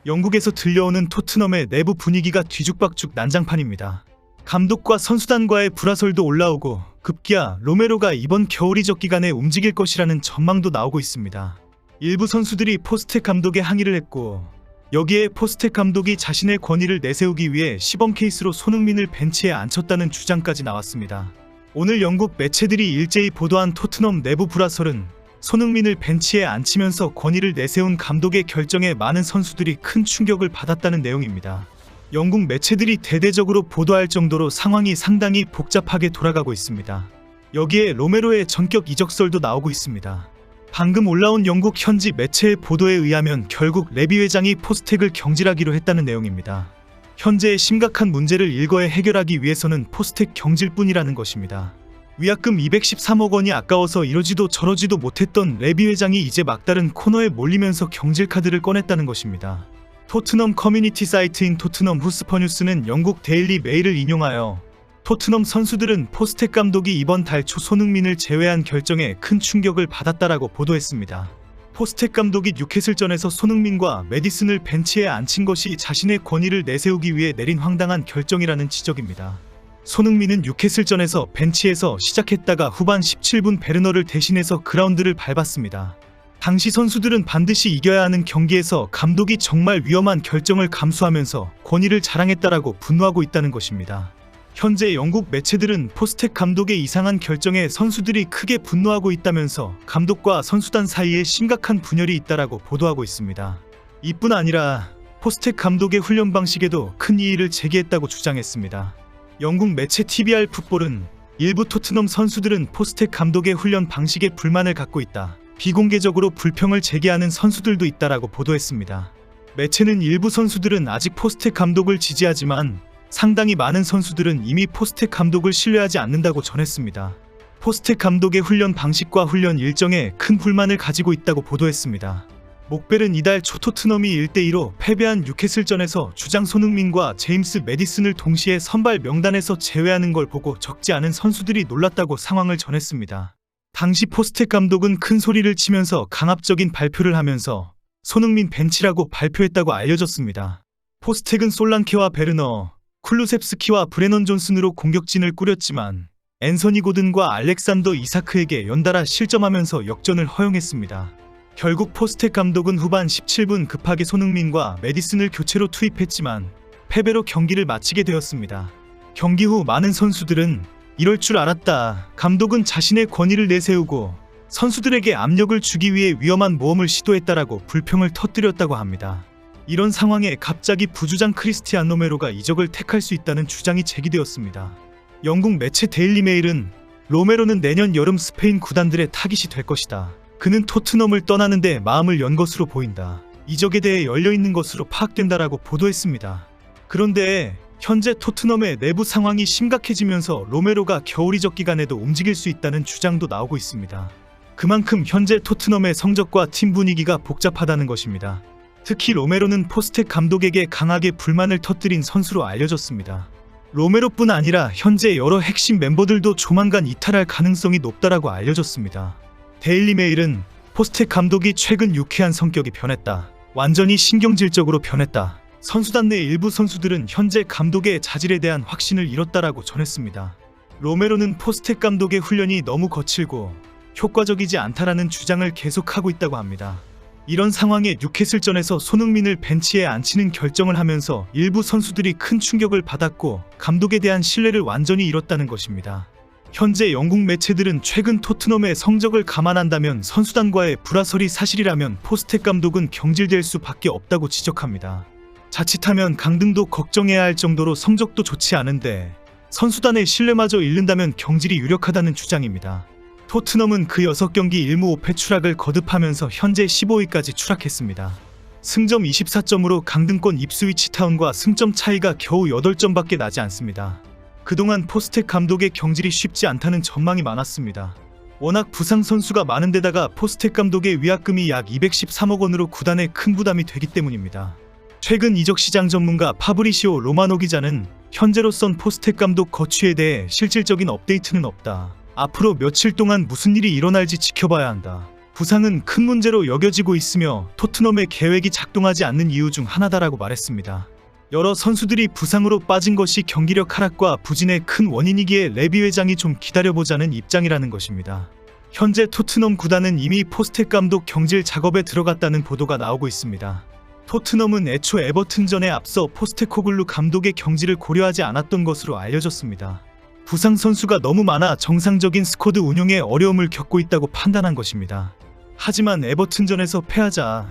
영국에서 들려오는 토트넘의 내부 분위기가 뒤죽박죽 난장판입니다. 감독과 선수단과의 불화설도 올라오고 급기야 로메로가 이번 겨울 이적 기간에 움직일 것이라는 전망도 나오고 있습니다. 일부 선수들이 포스텍 감독에 항의를 했고 여기에 포스텍 감독이 자신의 권위를 내세우기 위해 시범 케이스로 손흥민을 벤치에 앉혔다는 주장까지 나왔습니다. 오늘 영국 매체들이 일제히 보도한 토트넘 내부 불화설은 손흥민을 벤치에 앉히면서 권위를 내세운 감독의 결정에 많은 선수들이 큰 충격을 받았다는 내용입니다. 영국 매체들이 대대적으로 보도할 정도로 상황이 상당히 복잡하게 돌아가고 있습니다. 여기에 로메로의 전격 이적설도 나오고 있습니다. 방금 올라온 영국 현지 매체의 보도에 의하면 결국 레비 회장이 포스텍을 경질하기로 했다는 내용입니다. 현재의 심각한 문제를 일거에 해결하기 위해서는 포스텍 경질뿐이라는 것입니다. 위약금 213억 원이 아까워서 이러지도 저러지도 못했던 레비 회장이 이제 막다른 코너에 몰리면서 경질 카드를 꺼냈다는 것입니다. 토트넘 커뮤니티 사이트인 토트넘 후스퍼 뉴스는 영국 데일리 메일을 인용하여 토트넘 선수들은 포스텍 감독이 이번 달 초 손흥민을 제외한 결정에 큰 충격을 받았다라고 보도했습니다. 포스텍 감독이 뉴캐슬전에서 손흥민과 메디슨을 벤치에 앉힌 것이 자신의 권위를 내세우기 위해 내린 황당한 결정이라는 지적입니다. 손흥민은 뉴캐슬전에서 벤치에서 시작했다가 후반 17분 베르너를 대신해서 그라운드를 밟았습니다. 당시 선수들은 반드시 이겨야 하는 경기에서 감독이 정말 위험한 결정을 감수하면서 권위를 자랑했다라고 분노하고 있다는 것입니다. 현재 영국 매체들은 포스텍 감독의 이상한 결정에 선수들이 크게 분노하고 있다면서 감독과 선수단 사이에 심각한 분열이 있다라고 보도하고 있습니다. 이뿐 아니라 포스텍 감독의 훈련 방식에도 큰 이의를 제기했다고 주장했습니다. 영국 매체 TVR 풋볼은 일부 토트넘 선수들은 포스텍 감독의 훈련 방식에 불만을 갖고 있다. 비공개적으로 불평을 제기하는 선수들도 있다라고 보도했습니다. 매체는 일부 선수들은 아직 포스텍 감독을 지지하지만 상당히 많은 선수들은 이미 포스텍 감독을 신뢰하지 않는다고 전했습니다. 포스텍 감독의 훈련 방식과 훈련 일정에 큰 불만을 가지고 있다고 보도했습니다. 목벨은 이달 초 토트넘이 1대2로 패배한 뉴캐슬전에서 주장 손흥민과 제임스 메디슨을 동시에 선발 명단에서 제외하는 걸 보고 적지 않은 선수들이 놀랐다고 상황을 전했습니다. 당시 포스텍 감독은 큰 소리를 치면서 강압적인 발표를 하면서 손흥민 벤치라고 발표했다고 알려졌습니다. 포스텍은 솔랑케와 베르너, 쿨루셉스키와 브레넌 존슨으로 공격진을 꾸렸지만 앤서니 고든과 알렉산더 이사크에게 연달아 실점하면서 역전을 허용했습니다. 결국 포스텍 감독은 후반 17분 급하게 손흥민과 메디슨을 교체로 투입했지만 패배로 경기를 마치게 되었습니다. 경기 후 많은 선수들은 이럴 줄 알았다. 감독은 자신의 권위를 내세우고 선수들에게 압력을 주기 위해 위험한 모험을 시도했다라고 불평을 터뜨렸다고 합니다. 이런 상황에 갑자기 부주장 크리스티안 로메로가 이적을 택할 수 있다는 주장이 제기되었습니다. 영국 매체 데일리 메일은 로메로는 내년 여름 스페인 구단들의 타깃이 될 것이다. 그는 토트넘을 떠나는데 마음을 연 것으로 보인다. 이적에 대해 열려있는 것으로 파악된다라고 보도했습니다. 그런데 현재 토트넘의 내부 상황이 심각해지면서 로메로가 겨울 이적 기간에도 움직일 수 있다는 주장도 나오고 있습니다. 그만큼 현재 토트넘의 성적과 팀 분위기가 복잡하다는 것입니다. 특히 로메로는 포스텍 감독에게 강하게 불만을 터뜨린 선수로 알려졌습니다. 로메로뿐 아니라 현재 여러 핵심 멤버들도 조만간 이탈할 가능성이 높다라고 알려졌습니다. 데일리 메일은 포스텍 감독이 최근 유쾌한 성격이 변했다. 완전히 신경질적으로 변했다. 선수단 내 일부 선수들은 현재 감독의 자질에 대한 확신을 잃었다라고 전했습니다. 로메로는 포스텍 감독의 훈련이 너무 거칠고 효과적이지 않다라는 주장을 계속하고 있다고 합니다. 이런 상황에 뉴캐슬전에서 손흥민을 벤치에 앉히는 결정을 하면서 일부 선수들이 큰 충격을 받았고 감독에 대한 신뢰를 완전히 잃었다는 것입니다. 현재 영국 매체들은 최근 토트넘의 성적을 감안한다면 선수단과의 불화설이 사실이라면 포스텍 감독은 경질될 수밖에 없다고 지적합니다. 자칫하면 강등도 걱정해야 할 정도로 성적도 좋지 않은데 선수단의 신뢰마저 잃는다면 경질이 유력하다는 주장입니다. 토트넘은 그 6경기 1무 5패 추락을 거듭하면서 현재 15위까지 추락했습니다. 승점 24점으로 강등권 입스위치 타운과 승점 차이가 겨우 8점밖에 나지 않습니다. 그동안 포스텍 감독의 경질이 쉽지 않다는 전망이 많았습니다. 워낙 부상 선수가 많은 데다가 포스텍 감독의 위약금이 약 213억 원으로 구단에 큰 부담이 되기 때문입니다. 최근 이적 시장 전문가 파브리시오 로마노 기자는 현재로선 포스텍 감독 거취에 대해 실질적인 업데이트는 없다. 앞으로 며칠 동안 무슨 일이 일어날지 지켜봐야 한다. 부상은 큰 문제로 여겨지고 있으며 토트넘의 계획이 작동하지 않는 이유 중 하나다라고 말했습니다. 여러 선수들이 부상으로 빠진 것이 경기력 하락과 부진의 큰 원인이기에 레비 회장이 좀 기다려보자는 입장이라는 것입니다. 현재 토트넘 구단은 이미 포스텍 감독 경질 작업에 들어갔다는 보도가 나오고 있습니다. 토트넘은 애초 에버튼전에 앞서 포스테코글루 감독의 경질을 고려하지 않았던 것으로 알려졌습니다. 부상 선수가 너무 많아 정상적인 스쿼드 운용에 어려움을 겪고 있다고 판단한 것입니다. 하지만 에버튼전에서 패하자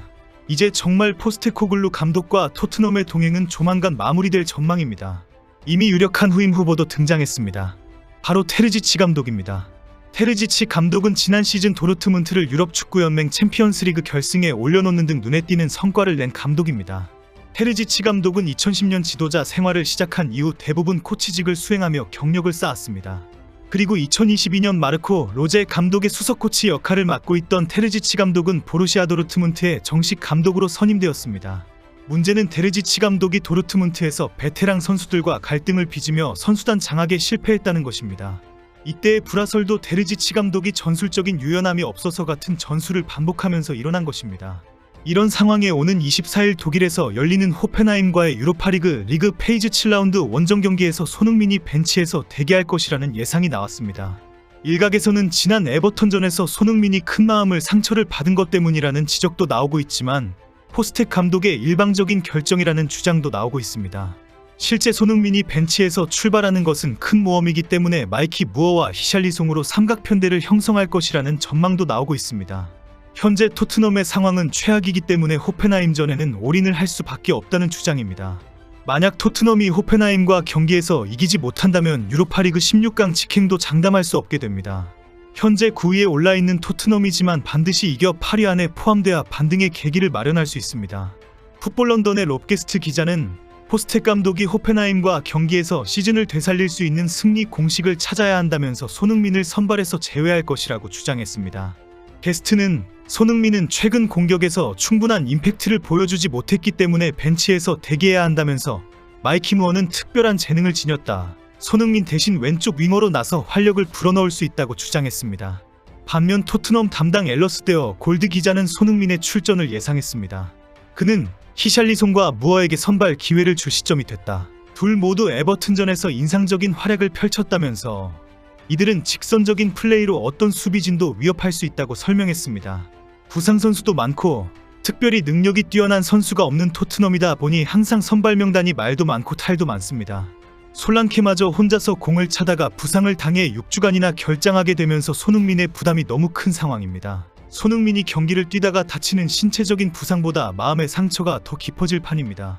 이제 정말 포스테코글루 감독과 토트넘의 동행은 조만간 마무리될 전망입니다. 이미 유력한 후임 후보도 등장했습니다. 바로 테르지치 감독입니다. 테르지치 감독은 지난 시즌 도르트문트를 유럽 축구연맹 챔피언스리그 결승에 올려놓는 등 눈에 띄는 성과를 낸 감독입니다. 테르지치 감독은 2010년 지도자 생활을 시작한 이후 대부분 코치직을 수행하며 경력을 쌓았습니다. 그리고 2022년 마르코 로제 감독의 수석 코치 역할을 맡고 있던 테르지치 감독은 보루시아 도르트문트의 정식 감독으로 선임되었습니다. 문제는 테르지치 감독이 도르트문트에서 베테랑 선수들과 갈등을 빚으며 선수단 장악에 실패했다는 것입니다. 이때의 불화설도 테르지치 감독이 전술적인 유연함이 없어서 같은 전술을 반복하면서 일어난 것입니다. 이런 상황에 오는 24일 독일에서 열리는 호펜하임과의 유로파리그 리그 페이지 7라운드 원정 경기에서 손흥민이 벤치에서 대기할 것이라는 예상이 나왔습니다. 일각에서는 지난 에버턴전에서 손흥민이 큰 마음을 상처를 받은 것 때문이라는 지적도 나오고 있지만 포스텍 감독의 일방적인 결정이라는 주장도 나오고 있습니다. 실제 손흥민이 벤치에서 출발하는 것은 큰 모험이기 때문에 마이키 무어와 히샬리송으로 삼각편대를 형성할 것이라는 전망도 나오고 있습니다. 현재 토트넘의 상황은 최악이기 때문에 호펜하임전에는 올인을 할 수밖에 없다는 주장입니다. 만약 토트넘이 호펜하임과 경기에서 이기지 못한다면 유로파리그 16강 직행도 장담할 수 없게 됩니다. 현재 9위에 올라있는 토트넘이지만 반드시 이겨 8위 안에 포함돼야 반등의 계기를 마련할 수 있습니다. 풋볼 런던의 롭게스트 기자는 포스텍 감독이 호펜하임과 경기에서 시즌을 되살릴 수 있는 승리 공식을 찾아야 한다면서 손흥민을 선발에서 제외할 것이라고 주장했습니다. 게스트는 손흥민은 최근 공격에서 충분한 임팩트를 보여주지 못했기 때문에 벤치에서 대기해야 한다면서 마이키 무어는 특별한 재능을 지녔다. 손흥민 대신 왼쪽 윙어로 나서 활력을 불어넣을 수 있다고 주장했습니다. 반면 토트넘 담당 앨러스데어 골드 기자는 손흥민의 출전을 예상했습니다. 그는 히샬리송과 무어에게 선발 기회를 줄 시점이 됐다. 둘 모두 에버튼전에서 인상적인 활약을 펼쳤다면서 이들은 직선적인 플레이로 어떤 수비진도 위협할 수 있다고 설명했습니다. 부상 선수도 많고 특별히 능력이 뛰어난 선수가 없는 토트넘이다 보니 항상 선발 명단이 말도 많고 탈도 많습니다. 솔랑케마저 혼자서 공을 차다가 부상을 당해 6주간이나 결장하게 되면서 손흥민의 부담이 너무 큰 상황입니다. 손흥민이 경기를 뛰다가 다치는 신체적인 부상보다 마음의 상처가 더 깊어질 판입니다.